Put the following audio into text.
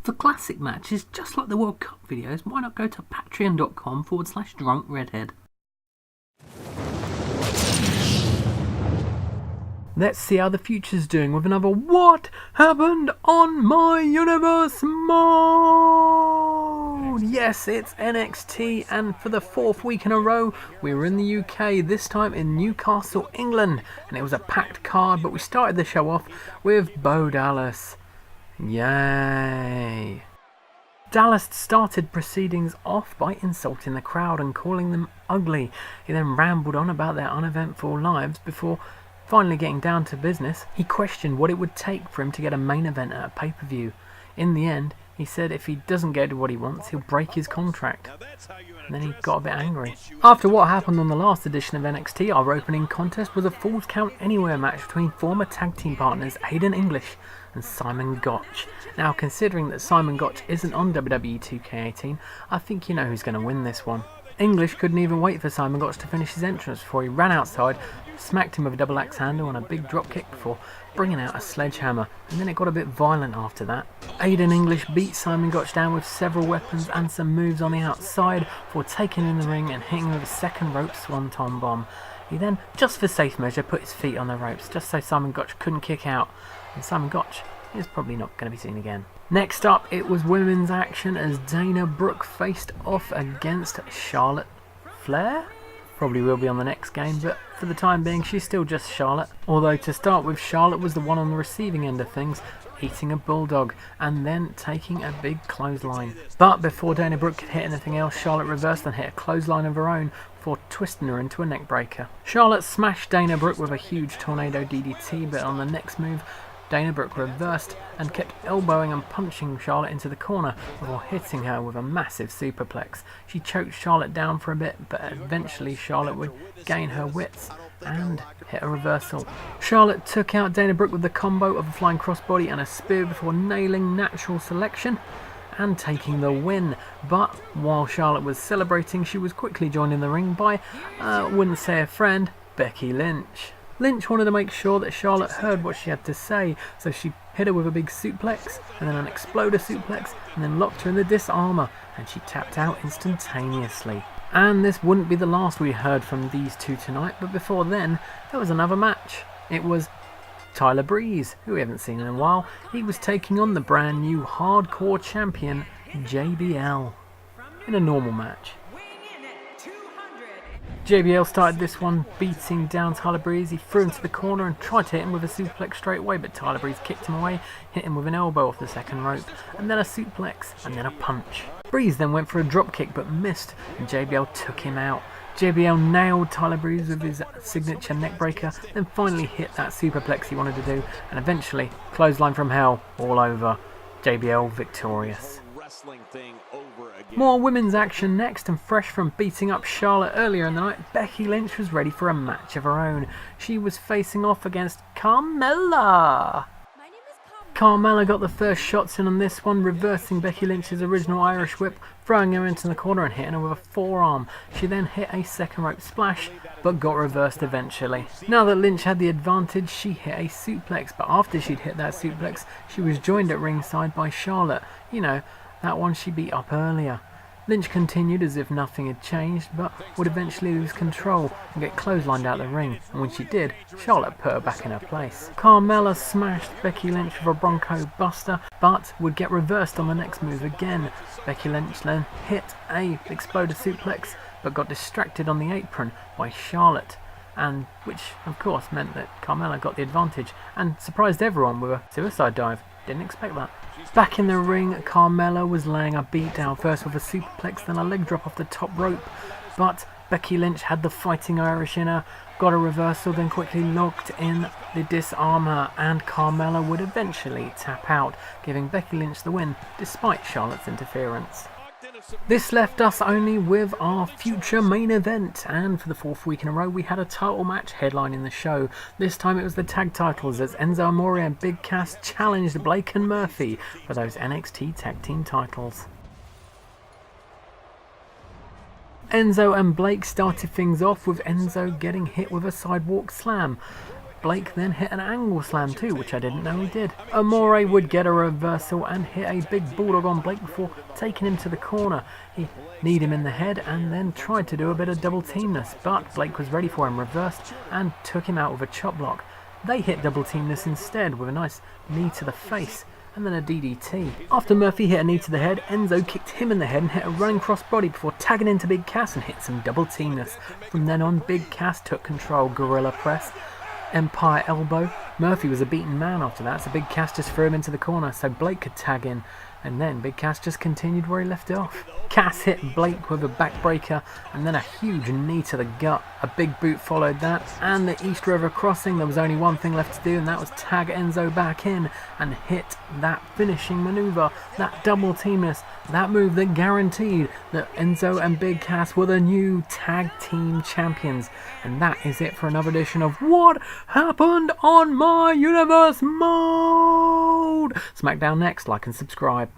For classic matches, just like the World Cup videos, why not go to patreon.com/drunkredhead. Let's see how the future's doing with another What Happened on My Universe mode! Yes, it's NXT, and for the 4th week in a row, we were in the UK, this time in Newcastle, England, and it was a packed card, but we started the show off with Bo Dallas. Yay! Dallas started proceedings off by insulting the crowd and calling them ugly. He then rambled on about their uneventful lives before finally getting down to business. He questioned what it would take for him to get a main event at a pay-per-view. In the end, he said if he doesn't get what he wants, he'll break his contract. And then he got a bit angry. After what happened on the last edition of NXT, our opening contest was a Falls Count Anywhere match between former tag team partners Aiden English and Simon Gotch. Now, considering that Simon Gotch isn't on WWE 2K18, I think you know who's going to win this one. English couldn't even wait for Simon Gotch to finish his entrance before he ran outside, smacked him with a double axe handle and a big drop kick before bringing out a sledgehammer, and then it got a bit violent after that. Aiden English beat Simon Gotch down with several weapons and some moves on the outside before taking him in the ring and hitting with a second rope swanton bomb. He then, just for safe measure, put his feet on the ropes just so Simon Gotch couldn't kick out, and Simon Gotch is probably not going to be seen again. Next up, it was women's action as Dana Brooke faced off against Charlotte Flair. Probably will be on the next game, but for the time being, she's still just Charlotte. Although to start with, Charlotte was the one on the receiving end of things, eating a bulldog and then taking a big clothesline. But before Dana Brooke could hit anything else, Charlotte reversed and hit a clothesline of her own before twisting her into a neck breaker. Charlotte smashed Dana Brooke with a huge tornado DDT, but on the next move, Dana Brooke reversed and kept elbowing and punching Charlotte into the corner before hitting her with a massive superplex. She choked Charlotte down for a bit, but eventually Charlotte would gain her wits and hit a reversal. Charlotte took out Dana Brooke with the combo of a flying crossbody and a spear before nailing Natural Selection and taking the win. But while Charlotte was celebrating, she was quickly joined in the ring by, wouldn't say a friend, Becky Lynch. Lynch wanted to make sure that Charlotte heard what she had to say, so she hit her with a big suplex, and then an exploder suplex, and then locked her in the disarmor, and she tapped out instantaneously. And this wouldn't be the last we heard from these two tonight, but before then, there was another match. It was Tyler Breeze, who we haven't seen in a while. He was taking on the brand new hardcore champion, JBL, in a normal match. JBL started this one beating down Tyler Breeze. He threw him to the corner and tried to hit him with a suplex straight away, but Tyler Breeze kicked him away, hit him with an elbow off the second rope, and then a suplex, and then a punch. Breeze then went for a drop kick but missed, and JBL took him out. JBL nailed Tyler Breeze with his signature neckbreaker, then finally hit that superplex he wanted to do, and eventually clothesline from hell all over. JBL victorious. More women's action next, and fresh from beating up Charlotte earlier in the night, Becky Lynch was ready for a match of her own. She was facing off against Carmella. Carmella got the first shots in on this one, reversing Becky Lynch's original Irish whip, throwing her into the corner and hitting her with a forearm. She then hit a second rope splash, but got reversed eventually. Now that Lynch had the advantage, she hit a suplex, but after she'd hit that suplex, she was joined at ringside by Charlotte. You know, that one she beat up earlier. Lynch continued as if nothing had changed, but would eventually lose control and get clotheslined out the ring, and when she did, Charlotte put her back in her place. Carmella smashed Becky Lynch with a Bronco Buster, but would get reversed on the next move again. Becky Lynch then hit a exploder suplex, but got distracted on the apron by Charlotte, and which of course meant that Carmella got the advantage and surprised everyone with a suicide dive. Didn't expect that. Back in the ring, Carmella was laying a beat down, first with a superplex, then a leg drop off the top rope. But Becky Lynch had the fighting Irish in her, got a reversal, then quickly locked in the disarmor, and Carmella would eventually tap out, giving Becky Lynch the win, despite Charlotte's interference. This left us only with our future main event, and for the 4th week in a row we had a title match headlining the show. This time it was the tag titles as Enzo Amore and Big Cass challenged Blake and Murphy for those NXT tag team titles. Enzo and Blake started things off with Enzo getting hit with a sidewalk slam, Blake then hit an angle slam too, which I didn't know he did. Amore would get a reversal and hit a big bulldog on Blake before taking him to the corner. He kneed him in the head and then tried to do a bit of double teamness, but Blake was ready for him, reversed and took him out with a chop block. They hit double teamness instead with a nice knee to the face and then a DDT. After Murphy hit a knee to the head, Enzo kicked him in the head and hit a running crossbody before tagging into Big Cass and hit some double teamness. From then on, Big Cass took control, gorilla press, Empire elbow. Murphy was a beaten man after that, so Big Cass just threw him into the corner so Blake could tag in, and then Big Cass just continued where he left off. Cass hit Blake with a backbreaker and then a huge knee to the gut. A big boot followed that, and the East River crossing. There was only one thing left to do, and that was tag Enzo back in and hit that finishing maneuver, that double teamness, that move that guaranteed that Enzo and Big Cass were the new tag team champions. And that is it for another edition of What Happened on My Universe Mode. SmackDown next. Like and subscribe.